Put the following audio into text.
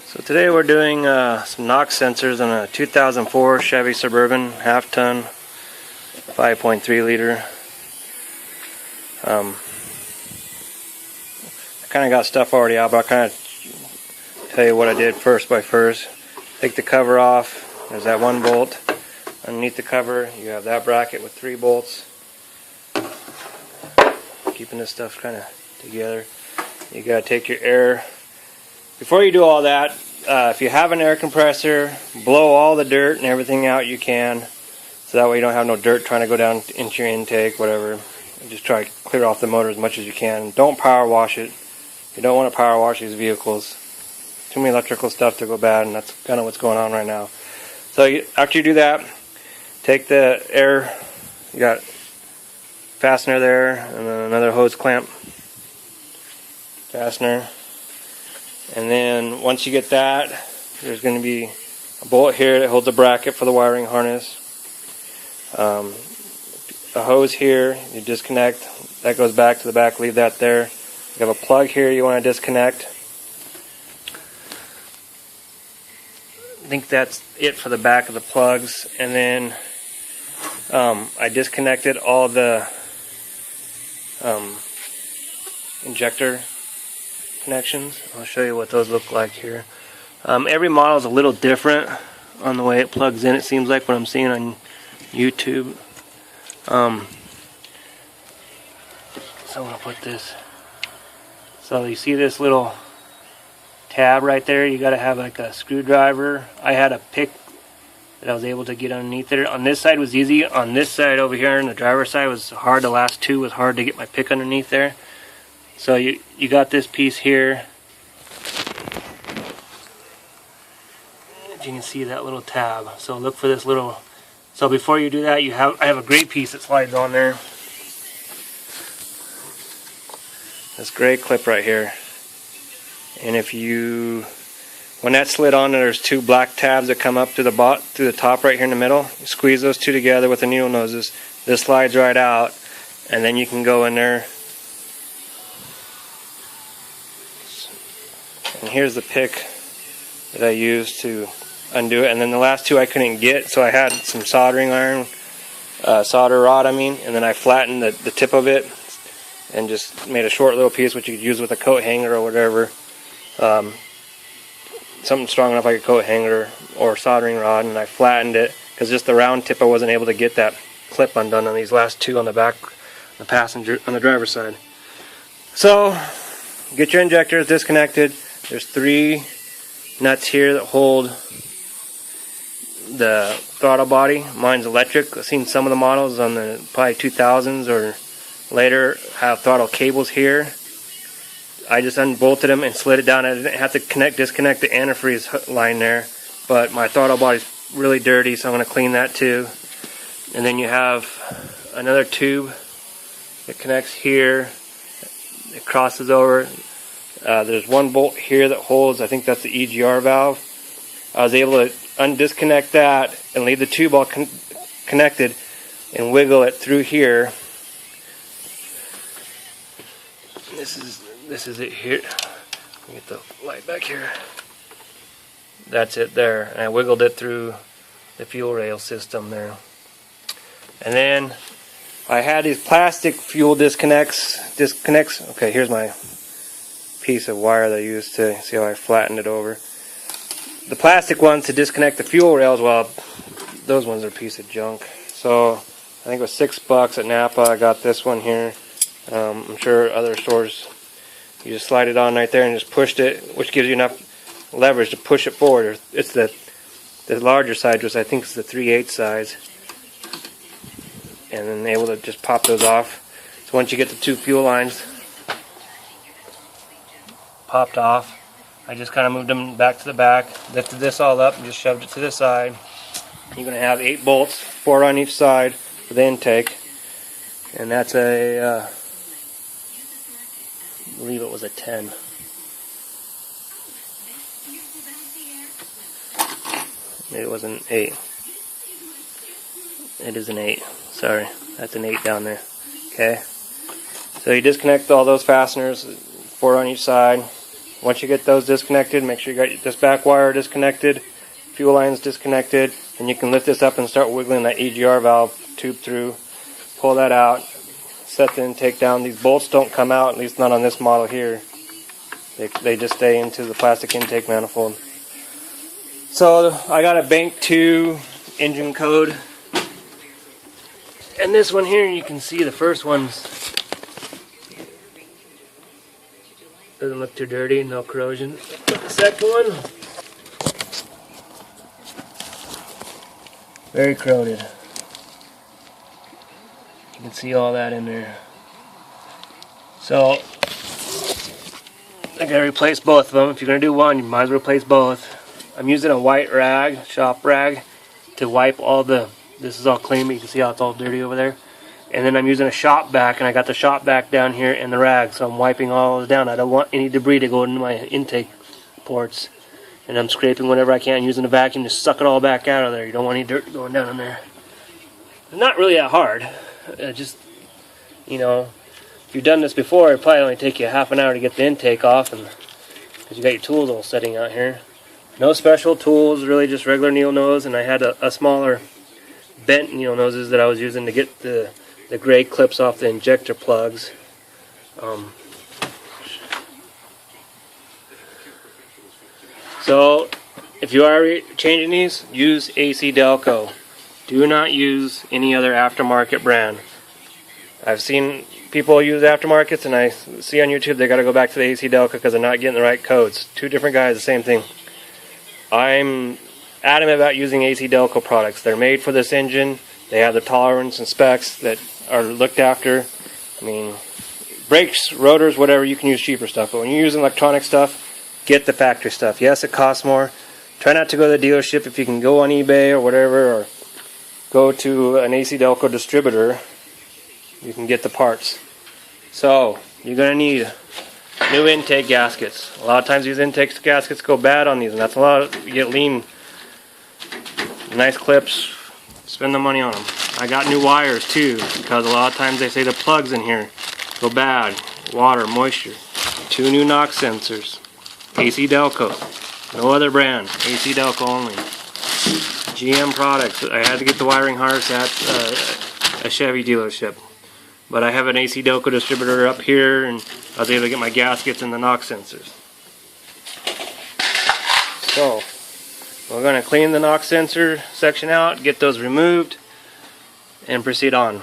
So today we're doing some NOx sensors on a 2004 Chevy Suburban half-ton 5.3 liter. I kind of got stuff already out, but I'll kind of tell you what I did first by first. Take the cover off. There's that one bolt. Underneath the cover you have that bracket with 3 bolts. Keeping this stuff kind of together. You got to take your air. Before you do all that, if you have an air compressor, blow all the dirt and everything out you can, so that way you don't have no dirt trying to go down into your intake, whatever. And just try to clear off the motor as much as you can. Don't power wash it. You don't want to power wash these vehicles. Too many electrical stuff to go bad, and that's kind of what's going on right now. So after you do that, take the air, you got fastener there, and then another hose clamp fastener. And then once you get that, there's going to be a bolt here that holds a bracket for the wiring harness. A hose here, you disconnect. That goes back to the back, leave that there. You have a plug here you want to disconnect. I think that's it for the back of the plugs. And then I disconnected all the injector connections. I'll show you what those look like here. Every model is a little different on the way it plugs in, it seems like, what I'm seeing on YouTube. So I'm going to put this. So you see this little tab right there? You got to have like a screwdriver. I had a pick that I was able to get underneath there. On this side was easy. On this side over here, on the driver's side, was hard. The last two was hard to get my pick underneath there. So you got this piece here. If you can see that little tab. So look for this little. So before you do that, I have a great piece that slides on there. This gray clip right here. And when that's slid on, there's 2 black tabs that come up to the top right here in the middle. You squeeze those 2 together with the needle noses. This slides right out, and then you can go in there. And here's the pick that I used to undo it. And then the last 2 I couldn't get, so I had some soldering iron, solder rod and then I flattened the tip of it and just made a short little piece which you could use with a coat hanger or whatever. Something strong enough like a coat hanger or soldering rod, and I flattened it because just the round tip I wasn't able to get that clip undone on these last 2 on the back, the passenger, on the driver's side. So get your injectors disconnected. There's 3 nuts here that hold the throttle body. Mine's electric. I've seen some of the models on the probably 2000s or later have throttle cables here. I just unbolted them and slid it down. I didn't have to disconnect the antifreeze line there, but my throttle body's really dirty, so I'm going to clean that too. And then you have another tube that connects here. It crosses over. There's 1 bolt here that holds, I think that's the EGR valve. I was able to undisconnect that and leave the tube all connected and wiggle it through here. This is it here. Let me get the light back here. That's it there. And I wiggled it through the fuel rail system there. And then I had these plastic fuel disconnects. Okay, here's my piece of wire that I used to see how I flattened it over. The plastic ones to disconnect the fuel rails, well, those ones are a piece of junk. So I think it was $6 at Napa. I got this one here. I'm sure other stores, you just slide it on right there and just pushed it, which gives you enough leverage to push it forward. It's the larger size, which I think is the 3/8 size, and then able to just pop those off. So once you get the 2 fuel lines popped off, I just kind of moved them back to the back, lifted this all up and just shoved it to the side. You're going to have 8 bolts, 4 on each side for the intake, and that's I believe it was a 10. Maybe it was an 8. It is an 8. Sorry, that's an 8 down there. Okay. So you disconnect all those fasteners, 4 on each side. Once you get those disconnected, make sure you got this back wire disconnected, fuel lines disconnected, and you can lift this up and start wiggling that EGR valve tube through. Pull that out, set the intake down. These bolts don't come out, at least not on this model here. They just stay into the plastic intake manifold. So I got a bank 2 engine code. And this one here, you can see the first one's doesn't look too dirty, no corrosion. The second one, very corroded. You can see all that in there. So I gotta replace both of them. If you're gonna do one, you might as well replace both. I'm using a white rag, shop rag, to wipe all the, this is all clean, but you can see how it's all dirty over there. And then I'm using a shop vac, and I got the shop vac down here in the rag, so I'm wiping all this down. I don't want any debris to go into my intake ports. And I'm scraping whatever I can, using a vacuum to suck it all back out of there. You don't want any dirt going down in there. It's not really that hard. Just, you know, if you've done this before, it'll probably only take you half an hour to get the intake off, and because you got your tools all setting out here. No special tools, really just regular needle nose, and I had a smaller bent needle noses that I was using to get the gray clips off the injector plugs. So if you are changing these, use AC Delco. Do not use any other aftermarket brand. I've seen people use aftermarkets, and I see on YouTube they got to go back to the AC Delco because they're not getting the right codes. Two different guys, the same thing. I'm adamant about using AC Delco products. They're made for this engine. They have the tolerance and specs that are looked after. I mean, brakes, rotors, whatever, you can use cheaper stuff. But when you're using electronic stuff, get the factory stuff. Yes, it costs more. Try not to go to the dealership. If you can go on eBay or whatever, or go to an AC Delco distributor, you can get the parts. So, you're going to need new intake gaskets. A lot of times these intake gaskets go bad on these, and that's a lot of, you get lean. Nice clips, spend the money on them. I got new wires too, because a lot of times they say the plugs in here go bad. Water, moisture. 2 new knock sensors. AC Delco. No other brand. AC Delco only. GM products. I had to get the wiring harness at a Chevy dealership. But I have an AC Delco distributor up here, and I was able to get my gaskets and the knock sensors. So, we're going to clean the knock sensor section out, get those removed, and proceed on.